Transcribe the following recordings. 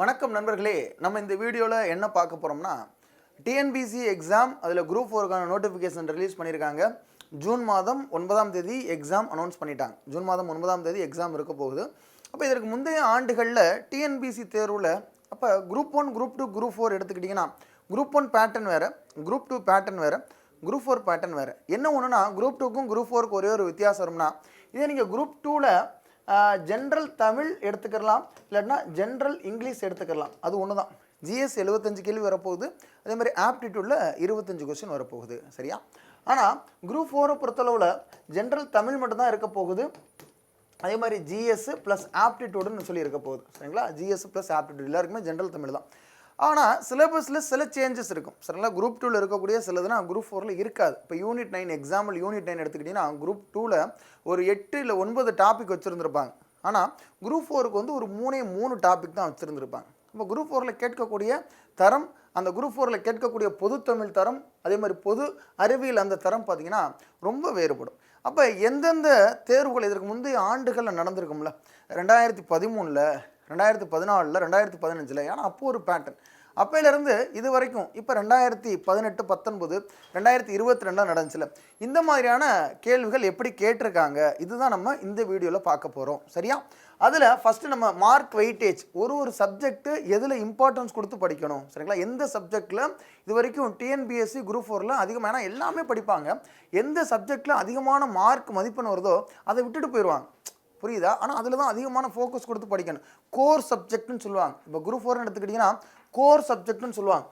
வணக்கம் நண்பர்களே, நம்ம இந்த வீடியோவில் என்ன பார்க்க போகிறோம்னா டிஎன்பிஎஸ்சி எக்ஸாம் அதில் குரூப் 4க்கான நோட்டிஃபிகேஷன் ரிலீஸ் பண்ணியிருக்காங்க. ஜூன் மாதம் 9ஆம் தேதி எக்ஸாம் அனௌன்ஸ் பண்ணிட்டாங்க. ஜூன் மாதம் 9ஆம் தேதி எக்ஸாம் இருக்க போகுது. அப்போ இதற்கு முந்தைய ஆண்டுகளில் டிஎன்பிஎஸ்சி தேர்வில் அப்போ குரூப் 1, குரூப் 2, குரூப் 4 எடுத்துக்கிட்டிங்கன்னா குரூப் 1 பேட்டர்ன் வேறு, குரூப் 2 பேட்டர்ன் வேறு, குரூப் 4 பேட்டர்ன் வேறு. என்ன ஒன்றுனா குரூப் 2க்கும் குரூப் 4க்கு ஒரே ஒரு வித்தியாசம் வரும்னா, இதே நீங்கள் குரூப் 2ல் ஜென்ரல் தமிழ் எடுத்துக்கலாம், இல்லைன்னா ஜென்ரல் இங்கிலீஷ் எடுத்துக்கலாம். அது ஒன்று தான். ஜிஎஸ் 75 கேள்வி வரப்போகுது. அதே மாதிரி ஆப்டிடியூடில் 25 கொஸ்டின் வரப்போகுது. சரியா? ஆனால் குரூப் 4 பொறுத்தளவில் ஜென்ரல் தமிழ் மட்டும்தான் இருக்க போகுது. அதே மாதிரி ஜிஎஸ் ப்ளஸ் ஆப்டிடியூடுன்னு சொல்லி இருக்க போகுது. சரிங்களா? ஜிஎஸ் ப்ளஸ் ஆப்டிடியூட் எல்லாருக்குமே ஜென்ரல் தமிழ் தான். ஆனால் சிலபஸில் சில சேஞ்சஸ் இருக்கும். சரிங்களா? குரூப் 2வில் இருக்கக்கூடிய சிலதுனா குரூப் 4ல் இருக்காது. இப்போ யூனிட் 9 எக்ஸாம்பிள் யூனிட் 9 எடுத்துக்கிட்டிங்கன்னா குரூப் 2ல் ஒரு 8 இல்லை 9 டாபிக் வச்சுருந்துருப்பாங்க. ஆனால் குரூப் 4க்கு வந்து ஒரு 3 டாபிக் தான் வச்சுருந்துருப்பாங்க. இப்போ குரூப் 4ல் கேட்கக்கூடிய தரம், அந்த குரூப் 4ல் கேட்கக்கூடிய பொது தமிழ் தரம், அதே மாதிரி பொது அறிவியல் அந்த தரம் பார்த்திங்கன்னா ரொம்ப வேறுபடும். அப்போ எந்தெந்த தேர்வுகள் இதற்கு முந்தைய ஆண்டுகளில் நடந்திருக்கும்ல, 2013, 2014, 2015, ஏன்னா அப்போ ஒரு பேட்டர்ன், அப்போலேருந்து இது வரைக்கும் இப்போ 2018, 19, 2022 நடந்துச்சுல, இந்த மாதிரியான கேள்விகள் எப்படி கேட்டிருக்காங்க, இதுதான் நம்ம இந்த வீடியோவில் பார்க்க போகிறோம். சரியா? அதில் ஃபஸ்ட்டு நம்ம மார்க் வெயிட்டேஜ், ஒரு சப்ஜெக்ட்டு எதில் இம்பார்ட்டன்ஸ் கொடுத்து படிக்கணும். சரிங்களா? எந்த சப்ஜெக்டில் இது வரைக்கும் டிஎன்பிஎஸ்சி குரூப் 4ல் அதிகமாக, ஏன்னா எல்லாமே படிப்பாங்க, எந்த சப்ஜெக்டில் அதிகமான மார்க் மதிப்பெண் வருதோ அதை விட்டுட்டு போயிடுவாங்க. புரியுதா? ஆனால் அதில் தான் அதிகமான ஃபோக்கஸ் கொடுத்து படிக்கணும். கோர் சப்ஜெக்ட்னு சொல்லுவாங்க. இப்போ குரூப் 4 எடுத்துக்கிட்டிங்கன்னா கோர் சப்ஜெக்ட்னு சொல்லுவாங்க.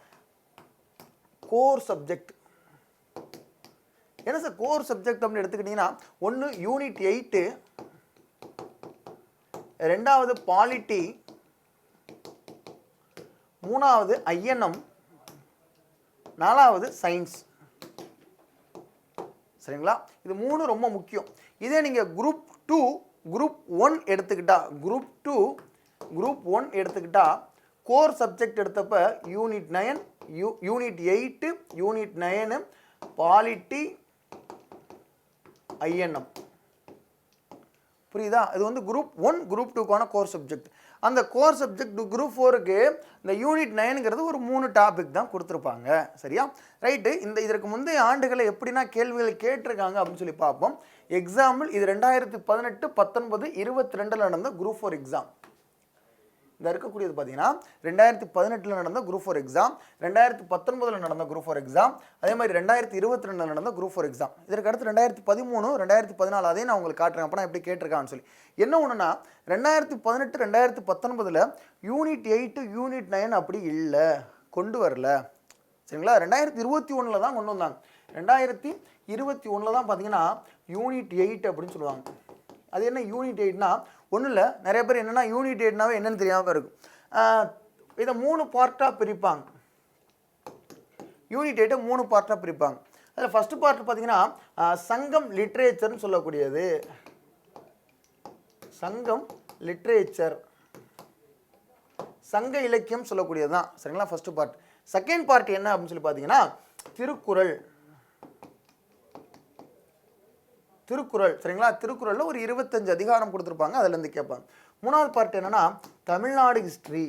கோர் சப்ஜெக்ட் என்ன சார் கோர் சப்ஜெக்ட் அப்படின்னு எடுத்துக்கிட்டிங்கன்னா, ஒன்று யூனிட் 8, ரெண்டாவது பாலிட்டி, மூணாவது ஐஎன்எம், நாலாவது சயின்ஸ். சரிங்களா? இது 3 ரொம்ப முக்கியம். இதே நீங்கள் குரூப் 2, குரூப் 1 எடுத்துக்கிட்டா, குரூப் 2, குரூப் 1 எடுத்துக்கிட்டா கோர் சப்ஜெக்ட் எடுத்தப்ப unit 9, unit 8, unit 9, polity, INM. புரியுதா? இது வந்து குரூப் 1, குரூப் 2க்கான கோர் சப்ஜெக்ட். அந்த கோர் சப்ஜெக்ட் குரூப் 4க்கு இந்த யூனிட் 9ங்கிறது ஒரு 3 டாபிக் தான் கொடுத்துருப்பாங்க. சரியா? ரைட்டு. இதற்கு முந்தைய ஆண்டுகளை எப்படின்னா கேள்விகள் கேட்டிருக்காங்க அப்படின்னு சொல்லி பார்ப்போம். எக்ஸாம்பிள் இது 2018, 19, 22 நடந்த குரூப் 4 எக்ஸாம். இந்த இருக்கக்கூடியது பார்த்தீங்கன்னா 2018 நடந்த குரூப் 4 எக்ஸாம், 2019 நடந்த குரூப் 4 எக்ஸாம், அதே மாதிரி 2022 நடந்த குரூப் 4 எக்ஸாம். இதற்கு அடுத்து 2013, 2014 அதையும் நான் உங்களுக்கு காட்டுறேன். அப்போ நான் எப்படி கேட்டிருக்கான்னு சொல்லி. என்ன ஒன்றுனா 2018, 2019 யூனிட் 8, யூனிட் 9 அப்படி இல்லை, கொண்டு வரல. சரிங்களா? 2021 தான் கொண்டு வந்தாங்க. 2021 தான் பார்த்தீங்கன்னா யூனிட் 8 அப்படின்னு சொல்லுவாங்க. அது என்ன யூனிட் 8னா, ஒன்றும் இல்லை, நிறைய பேர் என்னென்னா யூனிட் 8னாவே என்னென்னு தெரியாமல் இருக்கும். இதை 3 பார்ட்டாக பிரிப்பாங்க. யூனிட் 8 3 பார்ட்டாக பிரிப்பாங்க. அதில் ஃபஸ்ட்டு பார்ட் பார்த்தீங்கன்னா சங்கம் லிட்ரேச்சர்னு சொல்லக்கூடியது. சங்கம் லிட்ரேச்சர், சங்க இலக்கியம் சொல்லக்கூடியது தான். சரிங்களா? First part. செகண்ட் பார்ட் என்ன அப்படின்னு சொல்லி பார்த்தீங்கன்னா திருக்குறள். திருக்குறள். சரிங்களா? திருக்குறளில் ஒரு 25 அதிகாரம் கொடுத்துருப்பாங்க, அதுலேருந்து கேட்பாங்க. மூணாவது பார்ட் என்னன்னா தமிழ்நாடு ஹிஸ்ட்ரி.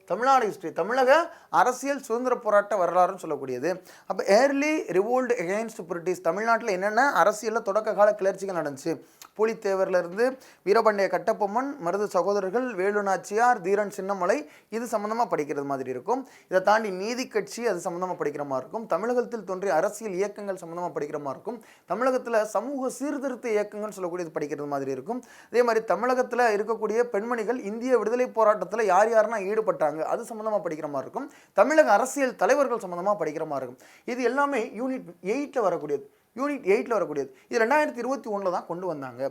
தமிழ்நாடு ஹிஸ்ட்ரி, தமிழக அரசியல் சுதந்திர போராட்ட வரலாறுன்னு சொல்லக்கூடியது. அப்போ ஏர்லி ரிவோல்ட் எகெயின்ஸ்ட் பிரிட்டிஷ், தமிழ்நாட்டில் என்னென்ன அரசியலில் தொடக்க கால கிளர்ச்சிகள் நடந்துச்சு, பூலித்தேவர்லேருந்து வீரபாண்டிய கட்டபொம்மன், மருது சகோதரர்கள், வேலு நாச்சியார், தீரன் சின்னமலை, இது சம்மந்தமாக படிக்கிறது மாதிரி இருக்கும். இதை தாண்டி நீதி கட்சி, அது சம்மந்தமாக படிக்கிற மாதிரி இருக்கும். தமிழகத்தில் தோன்றிய அரசியல் இயக்கங்கள் சம்மந்தமாக படிக்கிற மாதிரி இருக்கும். தமிழகத்தில் சமூக சீர்திருத்த இயக்கங்கள் சொல்லக்கூடியது படிக்கிறது மாதிரி இருக்கும். அதே மாதிரி தமிழகத்தில் இருக்கக்கூடிய பெண்மணிகள் இந்திய விடுதலை போராட்டத்தில் யார் யாரெல்லாம் ஈடுபட்டாங்க அது சம்மந்தமாக படிக்கிற மாதிரி இருக்கும். தமிழக அரசியல் தலைவர்கள் சம்மந்தமாக படிக்கிற மாதிரி இருக்கும். இது எல்லாமே யூனிட் 8ல் வரக்கூடியது. யூனிட் 8ல் வரக்கூடியது. இது 2021 தான் கொண்டு வந்தாங்க.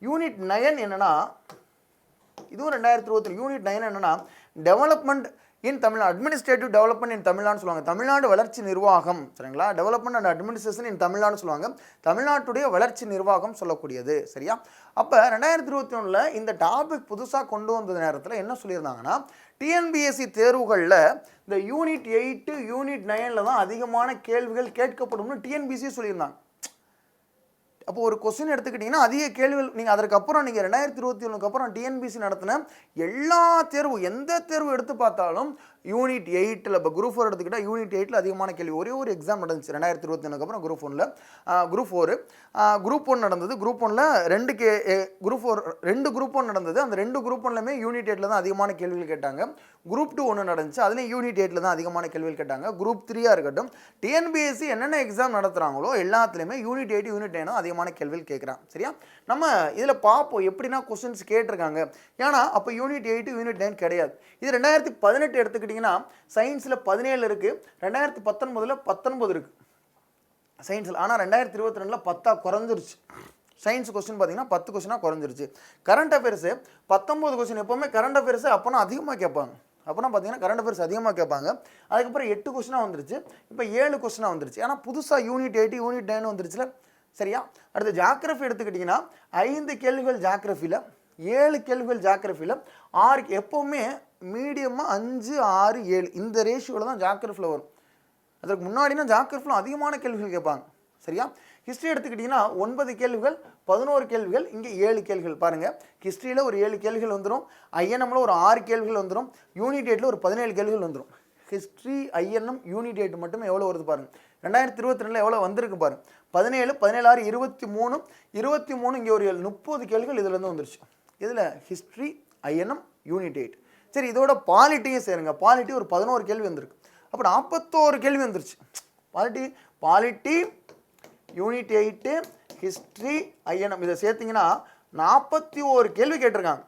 யூனிட் 9 என்னன்னா, இதுவும் 2020. யூனிட் 9 என்னன்னா டெவலப்மெண்ட் இன் தமிழ்நாடு, அட்மினிஸ்ட்ரேட்டிவ் டெவலப்மெண்ட் இன் தமிழ்நாடுன்னு சொல்லுவாங்க. தமிழ்நாடு வளர்ச்சி நிர்வாகம். சரிங்களா? டெவலப்மெண்ட் அண்ட் அட்மினிஸ்ட்ரேஷன் இன் தமிழ்நாடுன்னு சொல்லுவாங்க. தமிழ்நாட்டுடைய வளர்ச்சி நிர்வாகம் சொல்லக்கூடியது. சரியா? அப்போ 2021 இந்த டாபிக் புதுசாக கொண்டு வந்த நேரத்தில் என்ன சொல்லியிருந்தாங்கன்னா, டிஎன்பிஎஸ்சி தேர்வுகளில் இந்த யூனிட் 8, யூனிட் 9 தான் அதிகமான கேள்விகள் கேட்கப்படும்னு டிஎன்பிஎஸ்சி சொல்லியிருந்தாங்க. அப்போ ஒரு கொஸ்டின் எடுத்துக்கிட்டிங்கன்னா அதிக கேள்விகள் நீங்கள் அதற்கப்புறம் நீங்கள் 2021 அப்புறம் டிஎன்பிசி நடத்தின எல்லா தேர்வு எந்த தேர்வு எடுத்து பார்த்தாலும் யூனிட் 8ல் இப்போ குரூப் 4 எடுத்துக்கிட்டால் யூனிட் 8ல் அதிகமான கேள்வி. ஒரே ஒரு எக்ஸாம் நடந்துச்சு 2021 அப்புறம் குரூப் 1ல் குரூப் 1 நடந்தது. குரூப் 1ல் ரெண்டு குரூப் 1 நடந்தது. அந்த ரெண்டு குரூப் 1லுமே யூனிட் 8ல் தான் அதிகமான கேள்விகள் கேட்டாங்க. குரூப் 2 ஒன்று நடந்துச்சு, அதுலேயும் யூனிட் 8ல் தான் அதிகமான கேள்விகள் கேட்டாங்க. குரூப் 3 இருக்கட்டும், டிஎன்பிஎஸ்சி என்னென்ன எக்ஸாம் நடத்துகிறாங்களோ எல்லாத்துலேயுமே யூனிட் 8 யூனிட் 9 அதிகமான கேள்விகள் கேட்குறாங்க. சரியா, நம்ம இதில் பார்ப்போம் எப்படின்னா கொஸ்டின்ஸ் கேட்டிருக்காங்க. ஏன்னா அப்போ யூனிட் 8 யூனிட் 9 கிடையாது. இது 2018 எடுத்துக்கிட்டிங்கன்னா சயின்ஸில் 17 இருக்குது, 2019 19 இருக்குது சயின்ஸில். ஆனால் 2022 10 குறைஞ்சிருச்சு. சயின்ஸ் கொஸ்டின் பார்த்தீங்கன்னா 10 கொஸ்டினாக குறைஞ்சிருச்சு. Current affairs 19 question. எப்போவுமே கரண்ட் அஃபேர்ஸு அப்போனா அதிகமாக கேட்பாங்க. அப்போனா பார்த்தீங்கன்னா கரண்ட் அஃபேர்ஸ் அதிகமாக கேட்பாங்க. அதுக்கப்புறம் 8 கொஸ்டினாக வந்துருச்சு, இப்போ 7 கொஸ்டினாக வந்துருச்சு. ஏன்னா புதுசாக யூனிட் 8 யூனிட் 9 வந்துருச்சுல. சரியா, அடுத்து ஜாகிரஃபி எடுத்துக்கிட்டிங்கன்னா 5 கேள்விகள் ஜாகிரஃபியில், 7 கேள்விகள் ஜாகிரஃபியில், 6 எப்போவுமே மீடியமாக 5 6 7 இந்த ரேஷியோவில் தான் ஜாகிரஃபியில் வரும். அதற்கு முன்னாடினா ஜாகிரஃபியில் அதிகமான கேள்விகள் கேட்பாங்க. சரியா, ஹிஸ்ட்ரி எடுத்துக்கிட்டிங்கன்னா 9 கேள்விகள் 11 கேள்விகள், இங்கே 7 கேள்விகள். பாருங்கள், ஹிஸ்ட்ரியில் ஒரு 7 கேள்விகள் வந்துடும், ஐஎன்எம்மில் ஒரு 6 கேள்விகள் வந்துடும், யூனிட் 8ல் ஒரு 17 கேள்விகள் வந்துடும். ஹிஸ்ட்ரி ஐஎன்எம் யூனிட் 8 மட்டுமே எவ்வளோ வருது பாருங்கள். 2022 எவ்வளோ வந்திருக்கு பாருங்கள். 17 17 6 23 இங்கே ஒரு 30 கேள்விகள் இதிலேருந்து வந்துருச்சு. இதில் ஹிஸ்ட்ரி ஐஎன்எம் யூனிட் 8. சரி, இதோட பாலிட்டியும் சேருங்க. பாலிட்டி ஒரு 11 கேள்வி வந்திருக்கு, அப்போ 41 கேள்வி வந்துருச்சு. பாலிட்டி யூனிட் 8 ஹிஸ்ட்ரி ஐஎன்எம் இதை சேர்த்திங்கன்னா 41 கேள்வி கேட்டிருக்காங்க.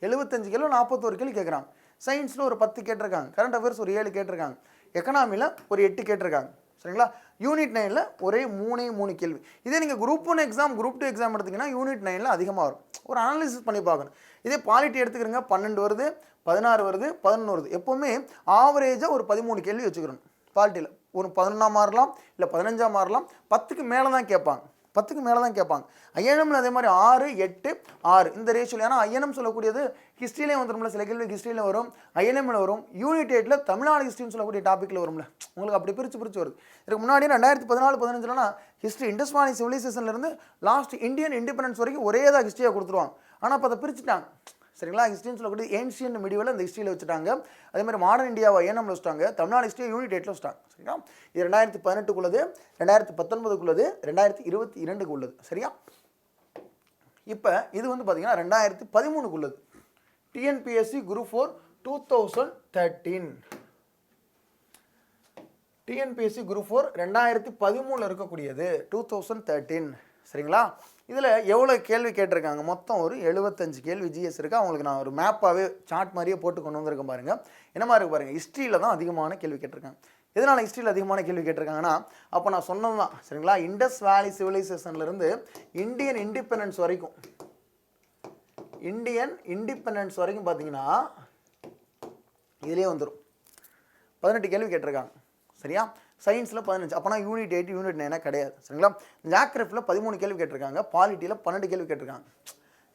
75 கேள்வி 41 கேள்வி கேட்குறாங்க. சயின்ஸில் ஒரு 10 கேட்டிருக்காங்க, கரண்ட் அஃபேர்ஸ் ஒரு 7 கேட்டிருக்காங்க, எக்கனாமியில் ஒரு 8 கேட்டிருக்காங்க. சரிங்களா, யூனிட் 9ல் ஒரே 3 கேள்வி. இதே நீங்கள் குரூப் 1 எக்ஸாம் குரூப் 2 எக்ஸாம் எடுத்திங்கன்னா யூனிட் 9ல் அதிகமாக வரும். ஒரு அனாலிசிஸ் பண்ணி பார்க்கணும். இதே பாலிட்டி எடுத்துக்கிறங்க, 12 வருது, 16 வருது, 11 வருது. எப்போவுமே ஆவரேஜாக ஒரு 13 கேள்வி வச்சுக்கிறோம். பாலிட்டியில் ஒரு 11 மாறலாம், இல்லை 15 மாறலாம், 10க்கு மேலே தான் கேட்பாங்க. 10க்கு மேலே தான் கேட்பாங்க. ஐஎன்எம்ல அதே மாதிரி 6 8 6 இந்த ரேஷியோவில். ஏன்னா ஐஎன்எம் சொல்லக்கூடியது ஹிஸ்ட்ரியிலே வந்துடும்ல, சில கேள்வி ஹிஸ்ட்ரியில் வரும், ஐஎன்எம்ல வரும், யூனிட் 8ல் தமிழ்நாடு ஹிஸ்ட்ரின்னு சொல்லக்கூடிய டாப்பிக்கில் வரும்ல. உங்களுக்கு அப்படி பிரித்து வருது. இதுக்கு முன்னாடி 2014 15லனா ஹிஸ்ட்ரி இண்டஸ் வேலி சிவிலைசேஷன்லேருந்து லாஸ்ட் இந்தியன் இண்டிபெண்டன்ஸ் வரைக்கும் ஒரே தான் ஹிஸ்ட்ரியாக கொடுத்துருவாங்க. ஆனால் இப்போ அதை பிரிச்சுட்டாங்க. சரிங்களா, ஹிஸ்ட்ரின்னு சொல்லக்கூடிய ஏன்ஷியன்ட் மிடிவல் அந்த ஹிஸ்ட்ரியில் வச்சுட்டாங்க. அதே மாதிரி மாடர்ன் இந்தியாவை ஐஎன்எம்ல வச்சுட்டாங்க, தமிழ்நாடு ஹிஸ்ட்ரி யூனிட் 8ல் வச்சுட்டாங்க. சரிங்களா, இது 2018 2019 2022 உள்ளது. சரியா, இப்போ இது வந்து பார்த்தீங்கன்னா 2013 டிஎன்பிஎஸ்சி குரூப் 4 2013. டிஎன்பிஎஸ்சி குரூப் 4 2013 இருக்கக்கூடியது 2013. சரிங்களா, இதில் எவ்வளோ கேள்வி கேட்டிருக்காங்க? மொத்தம் ஒரு 75 கேள்வி ஜிஎஸ் இருக்குது. அவங்களுக்கு நான் ஒரு மேப்பாகவே சார்ட் மாதிரியே போட்டு கொண்டு வந்திருக்கேன் பாருங்கள். என்னமா இருக்குது பாருங்கள். ஹிஸ்ட்ரியில் தான் அதிகமான கேள்வி கேட்டிருக்காங்க. எதனால் ஹிஸ்ட்ரியில் அதிகமான கேள்வி கேட்டிருக்காங்கன்னா, அப்போ நான் சொன்னது தான். சரிங்களா, இண்டஸ் வேலி சிவிலைசேஷன்லேருந்து இந்தியன் இண்டிபெண்டன்ஸ் வரைக்கும் பார்த்தீங்கன்னா இதிலே வந்துடும் 18 கேள்வி கேட்டிருக்காங்க. சரியா, சயின்ஸில் 15, அப்போனா யூனிட் 8 யூனிட் 9 கிடையாது. சரிங்களா, ஜாகிரஃபியில் 13 கேள்வி கேட்டிருக்காங்க, பாலிட்டியில் 12 கேள்வி கேட்டிருக்காங்க.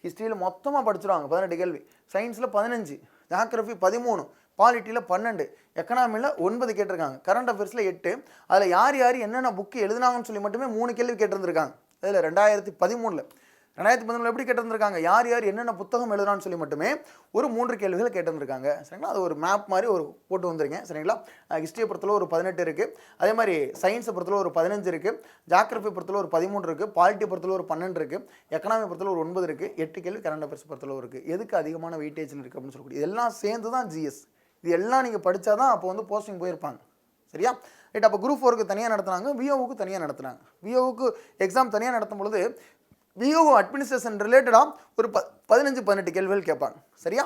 ஹிஸ்ட்ரியில் மொத்தமாக படிச்சிருவாங்க 18 கேள்வி, சயின்ஸில் 15, ஜாகிரஃபி 13, பாலிட்டியில் 12, எக்கனாமியில் 9 கேட்டிருக்காங்க, கரண்ட் அஃபேர்ஸில் 8. அதில் யார் என்னென்ன புக்கு எழுதுனாங்கன்னு சொல்லி மட்டுமே 3 கேள்வி கேட்டிருந்திருக்காங்க. அதில் 2013 எப்படி கேட்டிருந்திருக்காங்க, யார் என்னென்ன புத்தகம் எழுதுறான்னு சொல்லி மட்டுமே ஒரு 3 கேள்விகள் கேட்டிருந்திருக்காங்க. சரிங்களா, அது ஒரு மேப் மாதிரி ஒரு போட்டு வந்துருங்க. சரிங்களா, ஹிஸ்ட்ரியை பொறுத்தளவு ஒரு 18 இருக்குது, அதே மாதிரி சயின்ஸை பொறுத்தளவு ஒரு 15 இருக்குது, ஜாகிரஃபி பொறுத்தளவு ஒரு 13 இருக்குது, பாலிட்டி பொறுத்தளவு ஒரு 12 இருக்குது, எக்கனாமி பொறுத்தளவு ஒரு 9 இருக்குது, 8 கேள்வி கரண்ட் அஃபேர்ஸ் பொறுத்தளவு இருக்குது. எதுக்கு அதிகமான வெயிட்டேஜ் இருக்குது அப்படின்னு சொல்லக்கூடிய இதெல்லாம் சேர்ந்து தான் ஜிஎஸ். இது எல்லாம் நீங்கள் படித்தா தான் அப்போ வந்து போஸ்டிங் போயிருப்பாங்க. சரியா, ரைட். அப்போ குரூப் 4க்கு தனியாக நடத்துனாங்க, விஓவுக்கு தனியாக நடத்துனாங்க. விஓவுக்கு எக்ஸாம் தனியாக நடத்தும் பொழுது விஓஓ அட்மினிஸ்ட்ரேஷன் ரிலேட்டடாக ஒரு 15-18 கேள்விகள் கேட்பாங்க. சரியா,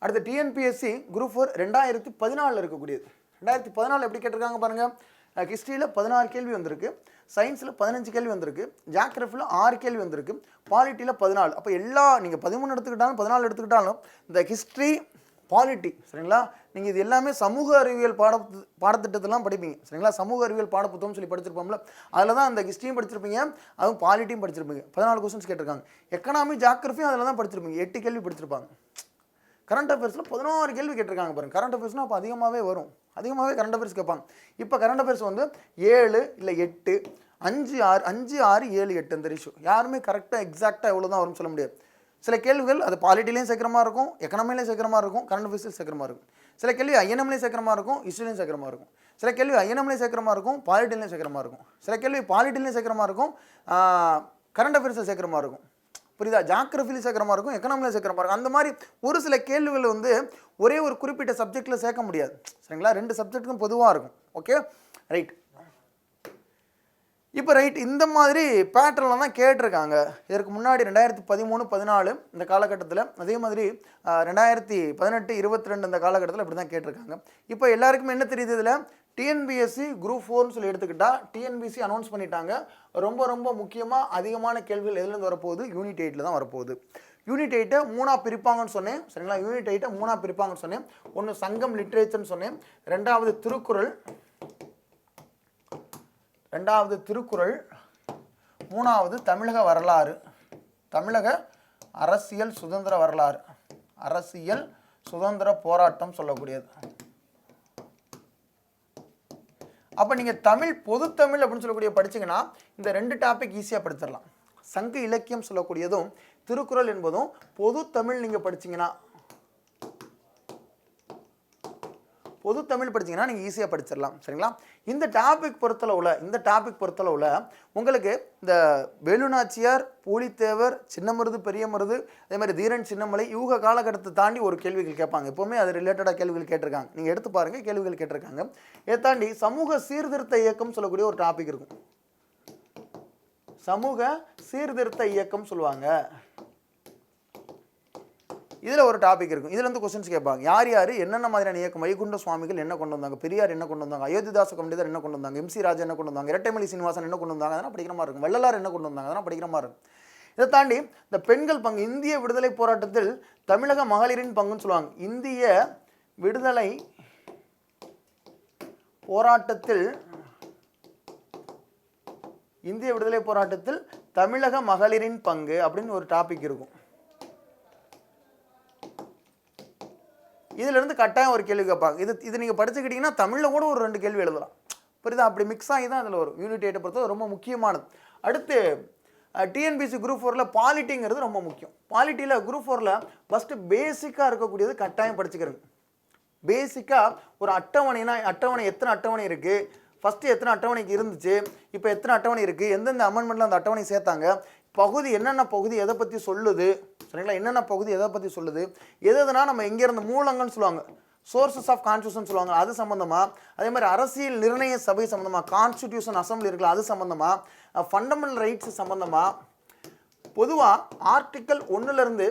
அடுத்து டிஎன்பிஎஸ்சி குரூப் 4 2014 இருக்கக்கூடியது. 2014 எப்படி கேட்டிருக்காங்க பாருங்கள். ஹிஸ்ட்ரியில் 16 கேள்வி வந்திருக்கு, சயின்ஸில் 15 கேள்வி வந்திருக்கு, ஜாகிரஃபியில் 6 கேள்வி வந்திருக்கு, பாலிட்டியில் 14. அப்போ எல்லா நீங்கள் 13 எடுத்துக்கிட்டாலும் 14 எடுத்துக்கிட்டாலும் இந்த ஹிஸ்ட்ரி பாலிட்டி, சரிங்களா, நீங்கள் இது எல்லாமே சமூக அறிவியல் பாடத்திட்டத்தெல்லாம் படிப்பீங்க. சரிங்களா, சமூக அறிவியல் பாடப்புத்தகம் சொல்லி படிச்சிருப்போம்ல, அதில் தான் அந்த ஹிஸ்ட்ரியும் படிச்சிருப்பீங்க, அதுவும் பாலிட்டியும் படிச்சிருப்பீங்க. 14 கொஸ்டின்ஸ் கேட்டிருக்காங்க. எக்கனாமி ஜாகிரஃபியும் அதில் தான் படிச்சிருப்பீங்க, 8 கேள்வி படிச்சிருப்பாங்க. கரண்ட் அஃபேர்ஸில் 16 கேள்வி கேட்டிருக்காங்க பாருங்கள். கரண்ட் அஃபேர்ஸ்னால் அப்போ அதிகமாகவே வரும், அதிகமாகவே கரண்ட் அஃபேர்ஸ் கேட்பாங்க. இப்போ கரண்ட் அஃபேர்ஸ் வந்து 7 இல்லை 8 5 6 5 6 7 8 இந்த ரேஷியோ. யாருமே கரெக்டாக எக்ஸாக்டாக எவ்வளோ தான் வரும்னு சொல்ல முடியாது. சில கேள்விகள் அது பாலிட்டிலையும் சேர்க்குற மாதிரி இருக்கும், எக்கனாமிலையும் சேர்க்குற மாதிரி இருக்கும், கரண்ட் அஃபேர்ஸில் சேர்க்குற மாதிரி இருக்கும். சில கேள்வி ஐஎன்எம்லையும் சேர்க்குற மாதிரி இருக்கும், ஹிஸ்ட்ரிலையும் சேர்க்குற மாதிரி இருக்கும். சில கேள்வி ஐஎன்எம்லையும் சேர்க்குற மாதிரி இருக்கும், பாலிட்டிலையும் சேர்க்குற மாதிரி இருக்கும். சில கேள்வி பாலிட்டிலையும் சேர்க்குற மாதிரி இருக்கும், கரண்ட் அஃபேர்ஸில் சேர்க்குற மாதிரி இருக்கும். புரியுதா? ஜாகிரஃபிலையும் சேர்க்குற மாதிரி இருக்கும், எக்கனாமிலையும் சேர்க்குற மாதிரி இருக்கும். அந்த மாதிரி ஒரு சில கேள்விகள் வந்து ஒரே ஒரு குறிப்பிட்ட சப்ஜெக்டில் சேர்க்க முடியாது. சரிங்களா? 2 சப்ஜெக்ட்டுக்கும் பொதுவாக இருக்கும். Okay, right. இப்போ ரைட், இந்த மாதிரி பேட்டர்னில் தான் கேட்டிருக்காங்க. இதற்கு முன்னாடி 2013 14 இந்த காலகட்டத்தில், அதே மாதிரி 2018 22 இந்த காலகட்டத்தில் இப்படி தான் கேட்டிருக்காங்க. இப்போ எல்லாருக்குமே என்ன தெரியுது, இதில் டிஎன்பிஎஸ்சி குரூப் 4னு சொல்லி எடுத்துக்கிட்டால் டிஎன்பிஎஸ்சி அனௌன்ஸ் பண்ணிட்டாங்க. ரொம்ப ரொம்ப முக்கியமாக அதிகமான கேள்விகள் எதுலேருந்து வரப்போகுது, யூனிட் 8 தான் வரப்போகுது. யூனிட் 8 3ஆக பிரிப்பாங்கன்னு சொன்னேன். சரிங்களா? யூனிட் 8 3ஆக பிரிப்பாங்கன்னு சொன்னேன். ஒன்று சங்கம் லிட்ரேச்சர்னு சொன்னேன், ரெண்டாவது திருக்குறள், மூணாவது தமிழக வரலாறு, தமிழக அரசியல் சுதந்திர வரலாறு, அரசியல் சுதந்திர போராட்டம் சொல்லக்கூடியது. அப்போ நீங்கள் தமிழ் பொதுத்தமிழ் அப்படின்னு சொல்லக்கூடிய படிச்சிங்கன்னா இந்த 2 டாபிக் ஈஸியாக படிச்சிடலாம். சங்க இலக்கியம் சொல்லக்கூடியதும் திருக்குறள் என்பதும் பொதுத்தமிழ் நீங்கள் படிச்சிங்கன்னா, பொது தமிழ் படிச்சிங்கன்னா நீங்கள் ஈஸியாக படிச்சிடலாம். சரிங்களா? இந்த டாபிக் பொறுத்தளவில் உங்களுக்கு இந்த வேலுநாச்சியார், பூலித்தேவர், சின்னமருது, பெரிய மருது, அதே மாதிரி தீரன் சின்னமலை, இவங்க காலகட்டத்தை தாண்டி ஒரு கேள்விகள் கேட்பாங்க. எப்போவுமே அது ரிலேட்டடாக கேள்விகள் கேட்டிருக்காங்க. நீங்கள் எடுத்து பாருங்கள், கேள்விகள் கேட்டிருக்காங்க. இதை தாண்டி சமூக சீர்திருத்த இயக்கம் சொல்லக்கூடிய ஒரு டாபிக் இருக்கும். சமூக சீர்திருத்த இயக்கம் சொல்லுவாங்க. இதில் ஒரு டாபிக் இருக்கும். இதில் வந்து கொஸ்டின்ஸ் கேட்பாங்க. யார் யார் என்னென்ன மாதிரியான இயக்கம், வைகுண்ட சுவாமிகள் என்ன கொண்டு வந்தாங்க, பெரியார் என்ன கொண்டு வந்தாங்க, அயோத்திதாச கண்டிதர் என்ன கொண்டு வந்தாங்க, எம்சி ராஜா என்ன கொண்டு வந்தாங்க, இரட்டைமலை சீனிவாசன் என்ன கொண்டு வந்தாங்க, அதெல்லாம் படிக்கிற மாதிரி இருக்கும். வள்ளலார் என்ன கொண்டு வந்தாங்க, அதெல்லாம் படிக்கிற மாதிரி இருக்கும். இதை தாண்டி இந்த பெண்கள் பங்கு, இந்திய விடுதலை போராட்டத்தில் தமிழக மகளிரின் பங்குன்னு சொல்லுவாங்க. இந்திய விடுதலை போராட்டத்தில் தமிழக மகளிரின் பங்கு அப்படின்னு ஒரு டாபிக் இருக்கும். இதுல இருந்து கட்டாயம் ஒரு கேள்வி கேட்பாங்க. இது நீங்கள் படிச்சுக்கிட்டீங்கன்னா தமிழில் கூட ஒரு 2 கேள்வி எழுதலாம். புரியுதா? அப்படி மிக்ஸ் ஆகி தான் அதில் வரும். யூனிட் 8 பொறுத்தவரை ரொம்ப முக்கியமானது. அடுத்து டிஎன்பிஎஸ்சி குரூப் 4ல் பாலிட்டிங்கிறது ரொம்ப முக்கியம். பாலிட்டியில் குரூப் 4ல் ஃபஸ்ட்டு பேசிக்காக இருக்கக்கூடியது கட்டாயம் படிச்சுக்கிறேங்க. பேசிக்காக ஒரு அட்டவணை எத்தனை அட்டவணை இருக்குது, ஃபஸ்ட்டு எத்தனை அட்டவணைக்கு இருந்துச்சு, இப்போ எத்தனை அட்டவணை இருக்குது, எந்தெந்த அமெண்ட்மெண்ட்டில் அந்த அட்டவணை சேர்த்தாங்க, பகுதி என்னென்ன பகுதி எதை பற்றி சொல்லுது, சரிங்களா? என்னென்ன பகுதி எதை பற்றி சொல்லுது, எதுனா நம்ம எங்கேருந்து மூலங்கன்னு சொல்லுவாங்க, சோர்சஸ் ஆஃப் கான்ஸ்டியூஷன் சொல்லுவாங்க, அது சம்மந்தமாக. அதே மாதிரி அரசியல் நிர்ணய சபை சம்மந்தமாக, கான்ஸ்டியூஷன் அசம்பிளி இருக்குல்ல அது சம்மந்தமாக, ஃபண்டமெண்டல் ரைட்ஸ் சம்மந்தமாக. பொதுவாக ஆர்டிக்கல் 1லேருந்து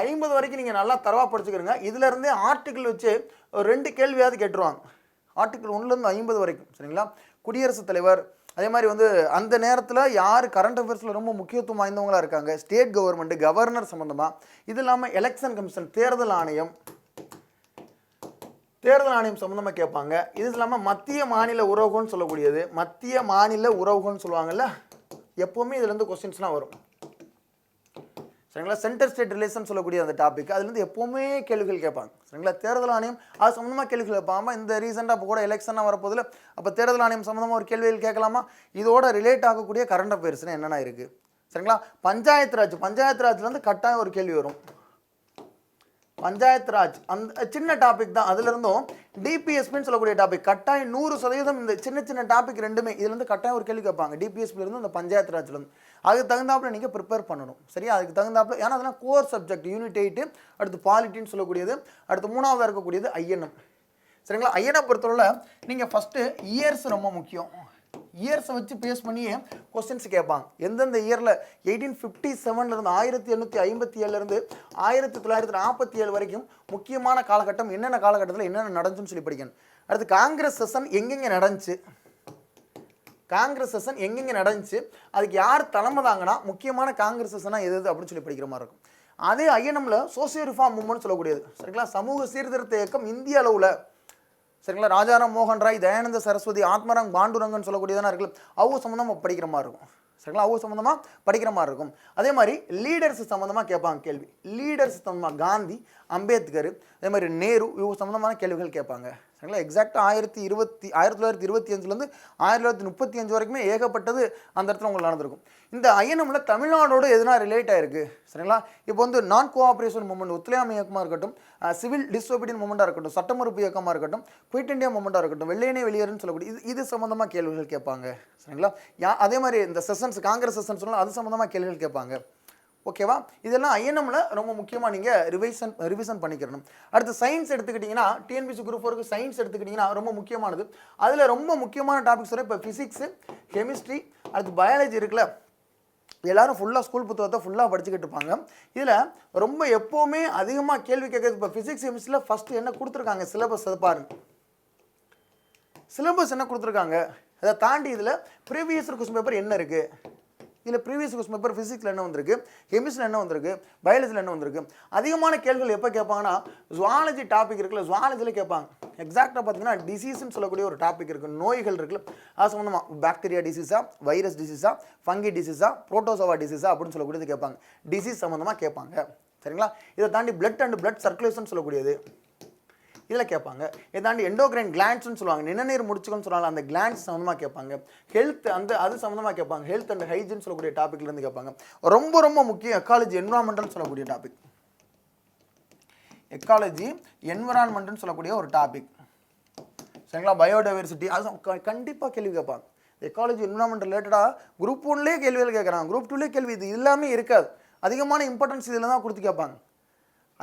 50 வரைக்கும் நீங்கள் நல்லா தரவாக படிச்சுக்கிறீங்க. இதிலேருந்தே ஆர்டிக்கல் வச்சு ஒரு 2 கேள்வியாவது கேட்டுருவாங்க. ஆர்டிக்கல் 1லேருந்து 50 வரைக்கும். சரிங்களா? குடியரசுத் தலைவர், அதே மாதிரி வந்து அந்த நேரத்தில் யார் கரண்ட் அஃபேர்ஸில் ரொம்ப முக்கியத்துவம் வாய்ந்தவங்களாக இருக்காங்க, ஸ்டேட் கவர்மெண்ட்டு, கவர்னர் சம்மந்தமாக. இது இல்லாமல் எலெக்ஷன் கமிஷன், தேர்தல் ஆணையம் சம்மந்தமாக கேட்பாங்க. இது இல்லாமல் மத்திய மாநில உறவுகள்னு சொல்லக்கூடியது, மத்திய மாநில உறவுகள்னு சொல்லுவாங்கல்ல, எப்போவுமே இதுலேருந்து கொஸ்டின்ஸ்லாம் வரும். சரிங்களா? சென்டர் ஸ்டேட் ரிலேஷன் சொல்லக்கூடிய அந்த டாபிக், அதுலேருந்து எப்போவுமே கேள்விகள் கேட்பாங்க. சரிங்களா? தேர்தல் ஆணையம் அது சம்மந்தமாக கேள்விகள் கேட்பாங்க. இந்த ரீசெண்டாக இப்போ கூட எலெக்ஷனாக வரப்போதில் அப்போ தேர்தல் ஆணையம் சம்மந்தமாக ஒரு கேள்விகள் கேட்கலாமா? இதோட ரிலேட் ஆகக்கூடிய கரண்ட் அஃபேர்ஸ்னால் என்னென்ன இருக்குது. சரிங்களா? பஞ்சாயத்து ராஜ்லேருந்து கட்டாயம் ஒரு கேள்வி வரும். பஞ்சாயத்து ராஜ் அந்த சின்ன டாபிக் தான். அதுலேருந்தும் டிபிஎஸ்பின்னு சொல்லக்கூடிய டாபிக் கட்டாயம் 100% இந்த சின்ன டாபிக் ரெண்டுமே இதுலேருந்து கட்டாயம் ஒரு கேள்வி கேட்பாங்க. டிபிஎஸ்பிலேருந்து இந்த பஞ்சாயத்து ராஜ்லேருந்து அதுக்கு தகுந்தாப்புல நீங்கள் ப்ரிப்பேர் பண்ணணும். சரியா? அதுக்கு தகுந்தாப்புல, ஏன்னா அதெல்லாம் கோர் சப்ஜெக்ட். யூனிட் 8, அடுத்து பாலிட்டின்னு சொல்லக்கூடியது, அடுத்து 3ஆவதாக இருக்கக்கூடியது ஐஎன்எம். சரிங்களா? ஐஎன்எம் பொறுத்தவரை நீங்கள் ஃபஸ்ட்டு இயர்ஸ் ரொம்ப முக்கியம். இயர்ஸை வச்சு பேஸ் பண்ணியே கொஸ்டின்ஸ் கேட்பாங்க. எந்தெந்த இயரில் 1857 1857 1947 வரைக்கும் முக்கியமான காலகட்டம், என்னென்ன காலகட்டத்தில் என்னென்ன நடந்துச்சுன்னு சொல்லி படிக்கணும். அடுத்து காங்கிரஸ் செஷன் எங்கெங்கே நடந்துச்சு, அதுக்கு யார் தலைமை தாங்கன்னா முக்கியமான காங்கிரஸ் செஷனாக எது அப்படின்னு சொல்லி படிக்கிற மாதிரி இருக்கும். அதே ஐஎன்எம்ல சோசியல் ரிஃபார்ம் மூவ்மெண்ட் சொல்லக்கூடியது. சரிங்களா? சமூக சீர்திருத்த இயக்கம் இந்திய அளவில். சரிங்களா? ராஜாராம் மோகன் ராய், தயானந்த சரஸ்வதி, ஆத்மராங் பாண்டுரங்கன்னு சொல்லக்கூடியதான இருக்குல்ல, அவங்க சம்மந்தமாக படிக்கிற மாதிரி இருக்கும். சரிங்களா? அவங்க சம்மந்தமாக படிக்கிற மாதிரி இருக்கும். அதே மாதிரி லீடர்ஸ் சம்மந்தமாக கேட்பாங்க கேள்வி. லீடர்ஸ் சம்மந்தமாக காந்தி, அம்பேத்கர், அதே மாதிரி நேரு, இவங்க சம்மந்தமான கேள்விகள் கேட்பாங்க. சரிங்களா. எக்ஸாக்டாக 1925லேருந்து 1935 வரைக்குமே ஏகப்பட்டது அந்த இடத்துல உங்களுக்கு நடந்திருக்கும். இந்த ஐஎன்எம்ல தமிழ்நாடோடு எதுனா ரிலேட் ஆயிருக்கு சரிங்களா. இப்போ வந்து நான் கோஆப்ரேஷன் மூவ்மெண்ட், ஒத்துழையாமை இயக்கமாக இருக்கட்டும், சிவில் டிஸ்ஒபீடியன் மூவ்மெண்ட்டாக இருக்கட்டும், சட்டமறுப்பு இயக்கமாக இருக்கட்டும், குயிட் இண்டியா மூவ்மெண்ட்டாக இருக்கட்டும், வெள்ளையனே வெளியேறுன்னு சொல்லக்கூடிய இது சம்மந்தமாக கேள்விகள் கேட்பாங்க சரிங்களா. அதே மாதிரி இந்த செஷன்ஸ், காங்கிரஸ் செஷன்ஸ் அது சம்மந்தமாக கேள்விகள் கேட்பாங்க. ஓகேவா. இதெல்லாம் ஐஎன்எம்ல ரொம்ப முக்கியமாக நீங்கள் ரிவிஷன் பண்ணிக்கிறணும். அடுத்து சயின்ஸ் எடுத்துக்கிட்டிங்கன்னா, டிஎன்பிஎஸ்சி குரூப் 4க்கு சயின்ஸ் எடுத்துக்கிட்டிங்கன்னா ரொம்ப முக்கியமானது. அதில் ரொம்ப முக்கியமான டாபிக்ஸ் வரை இப்போ ஃபிசிக்ஸு, கெமிஸ்ட்ரி, அடுத்து பயாலஜி இருக்குல்ல, எல்லாரும் ஃபுல்லாக ஸ்கூல் புத்தகத்தை ஃபுல்லாக படிச்சுக்கிட்டு இருப்பாங்க. இதில் ரொம்ப எப்போவுமே அதிகமாக கேள்வி கேட்குறது இப்போ ஃபிசிக்ஸ் கெமிஸ்ட்ரியில் ஃபஸ்ட்டு என்ன கொடுத்துருக்காங்க சிலபஸ், அதை பாருங்க. சிலபஸ் என்ன கொடுத்துருக்காங்க, அதை தாண்டி இதில் ப்ரீவியஸ் கொஸ்டின் பேப்பர் என்ன இருக்குது, இதில் ப்ரீவியஸ் கொஸ்டின் பேப்பர் ஃபிசிக்ஸில் என்ன வந்திருக்கு, கெமிஸ்ட்ரியில் என்ன வந்திருக்கு, பயாலஜியில் என்ன வந்திருக்கு. அதிகமான கேள்விகள் எப்போ கேட்பாங்கன்னா ஜுவாலஜி டாபிக் இருக்குல்ல, ஜுவாலஜியில் கேட்பாங்க. எக்ஸாக்டாக பார்த்தீங்கன்னா டிசீஸ்ன்னு சொல்லக்கூடிய ஒரு டாபிக் இருக்குது, நோய்கள் இருக்குல்ல, அது சம்மந்தமாக பாக்டீரியா டிசீஸா, வைரஸ் டிசீஸா, ஃபங்கி டிசீஸா, புரோட்டோசோவா டிசீஸா அப்படின்னு சொல்லக்கூடியது கேட்பாங்க. டிசீஸ் சம்மந்தமாக கேட்பாங்க சரிங்களா. இதை தாண்டி பிளட் அண்ட் பிளட் சர்க்குலேஷன் சொல்லக்கூடியது இதில் கேட்பாங்க. இதை தாண்டி எண்டோக்ரைன் கிளாண்ட்ஸ்னு சொல்லுவாங்க, நிணநீர் முடிச்சுக்கன்னு சொல்லுவாங்க, அந்த கிளாண்ட்ஸ் சம்மந்தமாக கேட்பாங்க. ஹெல்த் அது சம்மந்தமாக கேட்பாங்க. ஹெல்த் அண்ட் ஹைஜீன் சொல்லக்கூடிய டாப்பிக்லேருந்து கேட்பாங்க. ரொம்ப ரொம்ப முக்கியம் எக்காலஜி என்விரான்மெண்டல் சொல்லக்கூடிய டாபிக். எக்காலஜி என்விரான்மெண்ட்னு சொல்லக்கூடிய ஒரு டாபிக் சரிங்களா. பயோடைவர்சிட்டி அது கண்டிப்பாக கேள்வி கேட்பாங்க. எக்காலஜி என்விரான்மெண்ட் ரிலேட்டடாக குரூப் 1லேயே கேள்விகள் கேட்குறாங்க, குரூப் 2லேயே கேள்வி இது எல்லாமே இருக்காது. அதிகமான இம்பார்ட்டன்ஸ் இதில் தான் கொடுத்து கேட்பாங்க.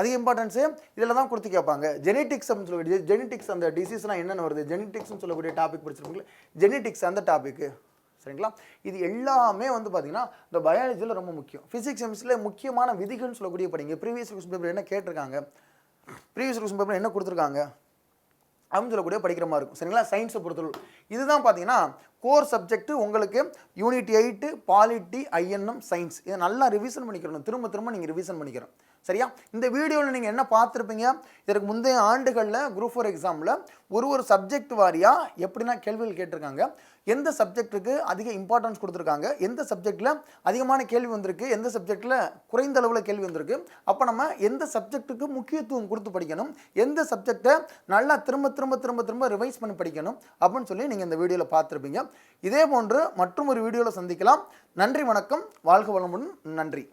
அதிக இம்பார்ட்டன்ஸு இதில் தான் கொடுத்து கேட்பாங்க. ஜெனட்டிக்ஸ் அப்படின்னு சொல்லக்கூடிய ஜெனட்டிக்ஸ், அந்த டிசீஸ்லாம் என்னென்ன வருது, ஜெனட்டிக்ஸ்னு சொல்லக்கூடிய டாபிக் படிச்சிருப்பாங்க, ஜெனட்டிக்ஸ் அந்த டாபிக்கு சரிங்களா. இது எல்லாமே வந்து பார்த்தீங்கன்னா இந்த பயாலஜியில் ரொம்ப முக்கியம். ஃபிசிக்ஸ் கெமிஸ்ட்ரியில் முக்கியமான விதிகள்னு சொல்லக்கூடிய படிங்க. ப்ரீவியஸ் கொஸ்டின் பேப்பர் என்ன கேட்டிருக்காங்க, ப்ரீவியஸ் கொஸ்டின் பேப்பர் என்ன கொடுத்துருக்காங்க அப்படின்னு சொல்லக்கூடிய படிக்கிற மாதிரி இருக்கும் சரிங்களா. சயின்ஸை பொறுத்தவரை இதுதான் பார்த்தீங்கன்னா கோர் சப்ஜெக்ட் உங்களுக்கு யூனிட் 8 பாலிட்டி ஐஎன்எம் சயின்ஸ். இதை நல்லா ரிவிஷன் பண்ணிக்கிறணும், திரும்ப திரும்ப நீங்கள் ரிவிஷன் பண்ணிக்கிறோம் சரியா. இந்த வீடியோவில் நீங்கள் என்ன பார்த்துருப்பீங்க, இதற்கு முந்தைய ஆண்டுகளில் குரூப் 4 எக்ஸாமில் ஒரு சப்ஜெக்ட் வாரியாக எப்படின்னா கேள்விகள் கேட்டிருக்காங்க, எந்த சப்ஜெக்ட்டுக்கு அதிக இம்பார்ட்டன்ஸ் கொடுத்துருக்காங்க, எந்த சப்ஜெக்டில் அதிகமான கேள்வி வந்திருக்கு, எந்த சப்ஜெக்டில் குறைந்த அளவில் கேள்வி வந்திருக்கு, அப்போ நம்ம எந்த சப்ஜெக்ட்டுக்கு முக்கியத்துவம் கொடுத்து படிக்கணும், எந்த சப்ஜெக்டை நல்லா திரும்ப திரும்ப திரும்ப திரும்ப ரிவைஸ் பண்ணி படிக்கணும் அப்படின்னு சொல்லி நீங்கள் இந்த வீடியோவில் பார்த்துருப்பீங்க. இதே போன்று மற்றும் ஒரு வீடியோவில் சந்திக்கலாம். நன்றி, வணக்கம், வாழ்க வளமுடன், நன்றி.